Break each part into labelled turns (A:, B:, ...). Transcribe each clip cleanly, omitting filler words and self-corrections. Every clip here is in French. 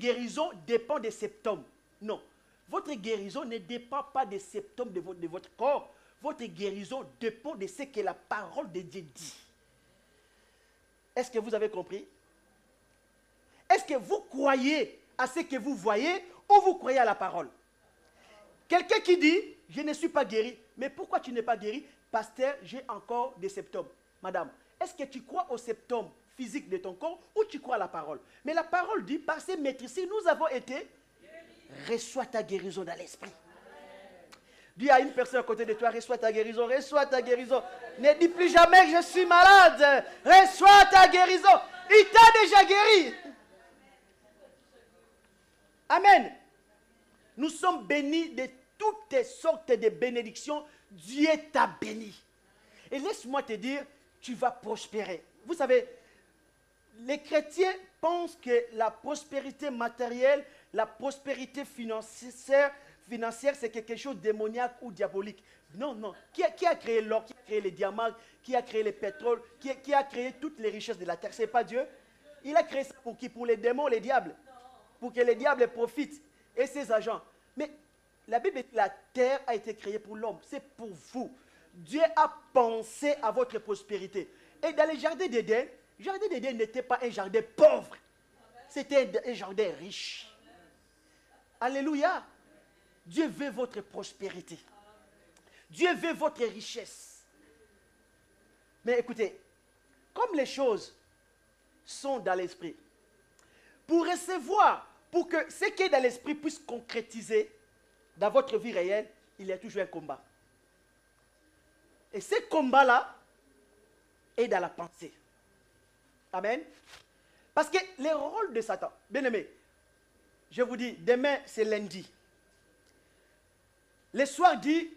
A: guérison dépend des symptômes. Non. Votre guérison ne dépend pas des symptômes de votre corps. Votre guérison dépend de ce que la parole de Dieu dit. Est-ce que vous avez compris? Est-ce que vous croyez à ce que vous voyez ou vous croyez à la parole? Quelqu'un qui dit, je ne suis pas guéri. Mais pourquoi tu n'es pas guéri? Pasteur, j'ai encore des symptômes. Madame, est-ce que tu crois aux symptômes physiques de ton corps ou tu crois à la parole? Mais la parole dit, par ces maîtrises, nous avons été, reçois ta guérison dans l'esprit. Dis à une personne à côté de toi, reçois ta guérison, reçois ta guérison. Ne dis plus jamais que je suis malade. Reçois ta guérison. Il t'a déjà guéri. Amen. Nous sommes bénis de toutes sortes de bénédictions. Dieu t'a béni. Et laisse-moi te dire, tu vas prospérer. Vous savez, les chrétiens pensent que la prospérité matérielle, la prospérité financière, c'est quelque chose de démoniaque ou diabolique. Non, non. Qui a créé l'or, qui a créé les diamants, qui a créé le pétrole, qui a créé toutes les richesses de la terre? Ce n'est pas Dieu. Il a créé ça pour qui? Pour les démons, les diables. Pour que les diables profitent et ses agents. Mais la Bible dit que la terre a été créée pour l'homme. C'est pour vous. Dieu a pensé à votre prospérité. Et dans le jardin d'Éden n'était pas un jardin pauvre. C'était un jardin riche. Alléluia. Dieu veut votre prospérité. Dieu veut votre richesse. Mais écoutez, comme les choses sont dans l'esprit, pour recevoir, pour que ce qui est dans l'esprit puisse concrétiser dans votre vie réelle, il y a toujours un combat. Et ce combat-là est dans la pensée. Amen. Parce que le rôle de Satan, bien aimé, je vous dis, demain c'est lundi. Le soir dit,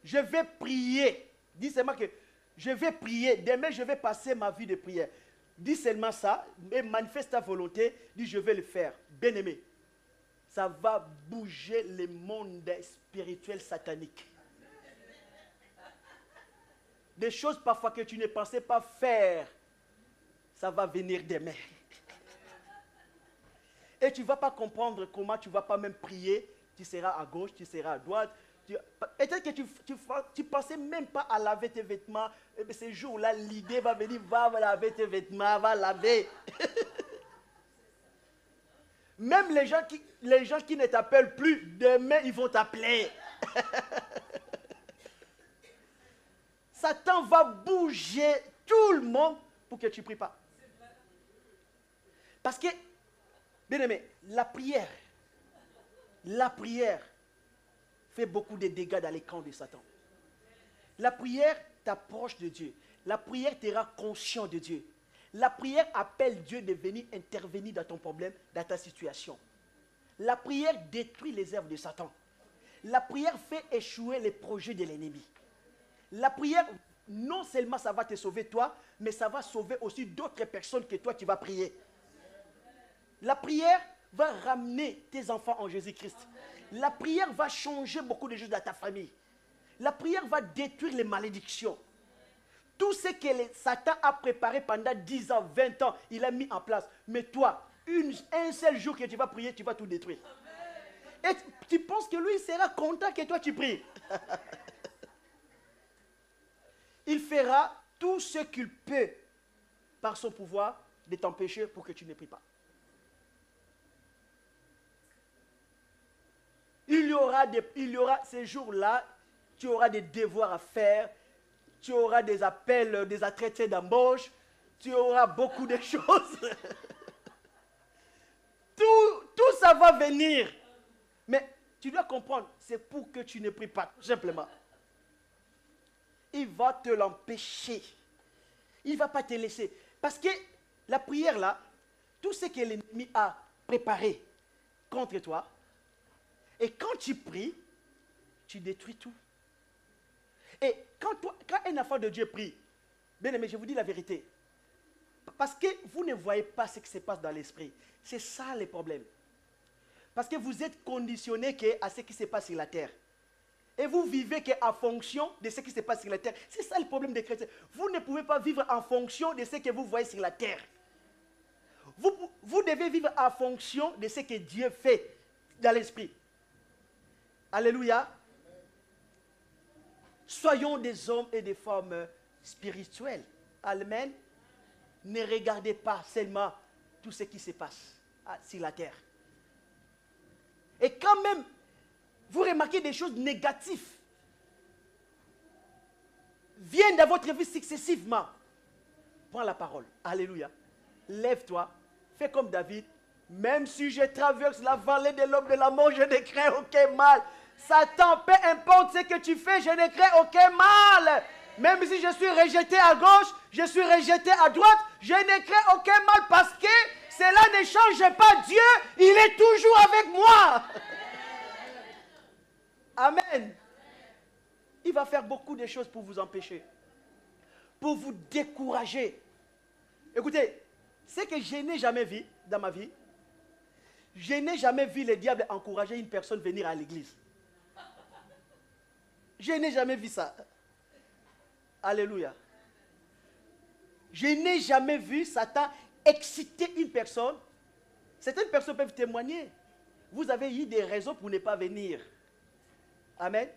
A: je vais prier. Dis seulement que je vais prier. Demain, je vais passer ma vie de prière. Dis seulement ça, et manifeste ta volonté. Dis, je vais le faire. Bien-aimé, ça va bouger le monde spirituel satanique. Des choses parfois que tu ne pensais pas faire, ça va venir demain. Et tu ne vas pas comprendre comment tu ne vas pas même prier. Tu seras à gauche, tu seras à droite. Peut-être que tu ne pensais même pas à laver tes vêtements. Et ce jour-là, l'idée va venir, va laver tes vêtements, va laver. Même les gens qui ne t'appellent plus, demain, ils vont t'appeler. Satan va bouger tout le monde pour que tu ne pries pas. Parce que, bien aimé, la prière fait beaucoup de dégâts dans les camps de Satan. La prière t'approche de Dieu. La prière te rend conscient de Dieu. La prière appelle Dieu de venir intervenir dans ton problème, dans ta situation. La prière détruit les œuvres de Satan. La prière fait échouer les projets de l'ennemi. La prière, non seulement ça va te sauver toi, mais ça va sauver aussi d'autres personnes que toi tu vas prier. La prière va ramener tes enfants en Jésus-Christ. La prière va changer beaucoup de choses dans ta famille. La prière va détruire les malédictions. Tout ce que Satan a préparé pendant 10 ans, 20 ans, il a mis en place. Mais toi, un seul jour que tu vas prier, tu vas tout détruire. Et tu penses que lui, il sera content que toi tu pries. Il fera tout ce qu'il peut par son pouvoir de t'empêcher pour que tu ne pries pas. Il y aura ces jours-là, tu auras des devoirs à faire, tu auras des appels, des traités d'embauche, tu auras beaucoup de choses. Tout ça va venir. Mais tu dois comprendre, c'est pour que tu ne pries pas, tout simplement. Il va te l'empêcher. Il ne va pas te laisser. Parce que la prière là, tout ce que l'ennemi a préparé contre toi, et quand tu pries, tu détruis tout. Et quand un enfant de Dieu prie, bien aimé, je vous dis la vérité, parce que vous ne voyez pas ce qui se passe dans l'esprit. C'est ça le problème. Parce que vous êtes conditionné à ce qui se passe sur la terre. Et vous vivez en fonction de ce qui se passe sur la terre. C'est ça le problème des chrétiens. Vous ne pouvez pas vivre en fonction de ce que vous voyez sur la terre. Vous devez vivre en fonction de ce que Dieu fait dans l'esprit. Alléluia. Soyons des hommes et des femmes spirituels. Amen. Ne regardez pas seulement tout ce qui se passe sur la terre. Et quand même, vous remarquez des choses négatives viennent dans votre vie successivement. Prends la parole. Alléluia. Lève-toi. Fais comme David. Même si je traverse la vallée de l'ombre de la mort, je ne crains aucun mal. Satan, peu importe ce que tu fais, je ne crains aucun mal. Même si je suis rejeté à gauche, je suis rejeté à droite, je ne crains aucun mal parce que cela ne change pas Dieu. Il est toujours avec moi. Amen. Il va faire beaucoup de choses pour vous empêcher, pour vous décourager. Écoutez, ce que je n'ai jamais vu dans ma vie, je n'ai jamais vu le diable encourager une personne à venir à l'église. Je n'ai jamais vu ça. Alléluia. Je n'ai jamais vu Satan exciter une personne. Certaines personnes peuvent témoigner. Vous avez eu des raisons pour ne pas venir. Amen.